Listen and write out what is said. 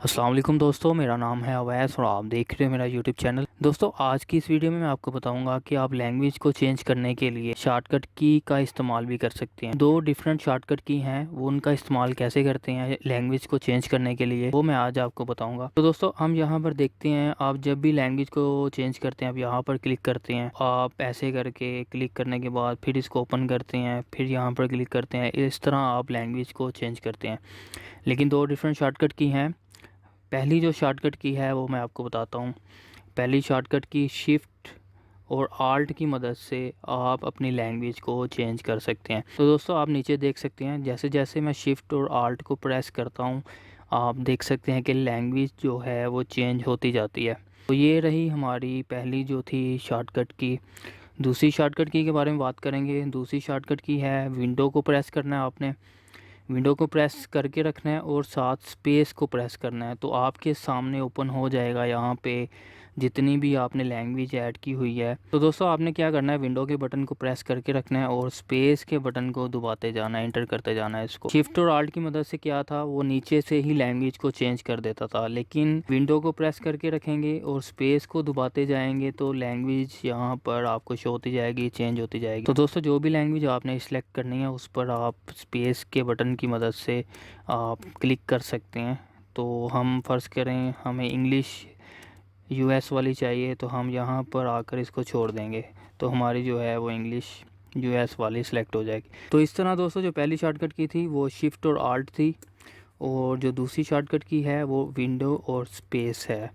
अस्सलाम वालेकुम दोस्तों, मेरा नाम है अवैस और आप देख रहे हो मेरा यूट्यूब चैनल। दोस्तों, आज की इस वीडियो में मैं आपको बताऊंगा कि आप लैंग्वेज को चेंज करने के लिए शॉर्टकट की का इस्तेमाल भी कर सकते हैं। दो डिफरेंट शॉर्टकट की हैं, वो उनका इस्तेमाल कैसे करते हैं लैंग्वेज को चेंज करने के लिए, वो मैं आज आपको बताऊँगा। तो दोस्तों, हम यहाँ पर देखते हैं, आप जब भी लैंग्वेज को चेंज करते हैं आप यहाँ पर क्लिक करते हैं। आप ऐसे करके क्लिक करने के बाद फिर इसको ओपन करते हैं, फिर यहाँ पर क्लिक करते हैं। इस तरह आप लैंग्वेज को चेंज करते हैं, लेकिन दो डिफरेंट शॉर्टकट की हैं। पहली जो शॉर्टकट की है वो मैं आपको बताता हूँ। पहली शॉर्टकट की शिफ्ट और आल्ट की मदद से आप अपनी लैंग्वेज को चेंज कर सकते हैं। तो दोस्तों, आप नीचे देख सकते हैं, जैसे जैसे मैं शिफ्ट और आल्ट को प्रेस करता हूँ आप देख सकते हैं कि लैंग्वेज जो है वो चेंज होती जाती है। तो ये रही हमारी पहली जो थी शॉर्टकट की। दूसरी शॉर्टकट की के बारे में बात करेंगे। दूसरी शॉर्टकट की है, विंडो को प्रेस करना है आपने। विंडो को प्रेस करके रखना है और साथ स्पेस को प्रेस करना है, तो आपके सामने ओपन हो जाएगा यहाँ पे जितनी भी आपने लैंग्वेज ऐड की हुई है। तो दोस्तों, आपने क्या करना है, विंडो के बटन को प्रेस करके रखना है और स्पेस के बटन को दबाते जाना है, एंटर करते जाना है। इसको शिफ्ट और आल्ट की मदद से क्या था, वो नीचे से ही लैंग्वेज को चेंज कर देता था, लेकिन विंडो को प्रेस करके रखेंगे और स्पेस को दबाते जाएंगे तो लैंग्वेज यहाँ पर आपको शो होती जाएगी, चेंज होती जाएगी। तो दोस्तों, जो भी लैंग्वेज आपने सिलेक्ट करनी है उस पर आप स्पेस के बटन की मदद से आप क्लिक कर सकते हैं। तो हम फ़र्ज़ करें हमें इंग्लिश यूएस वाली चाहिए, तो हम यहाँ पर आकर इसको छोड़ देंगे, तो हमारी जो है वो इंग्लिश यूएस वाली सिलेक्ट हो जाएगी। तो इस तरह दोस्तों, जो पहली शॉर्टकट की थी वो शिफ्ट और आल्ट थी, और जो दूसरी शॉर्टकट की है वो विंडो और स्पेस है।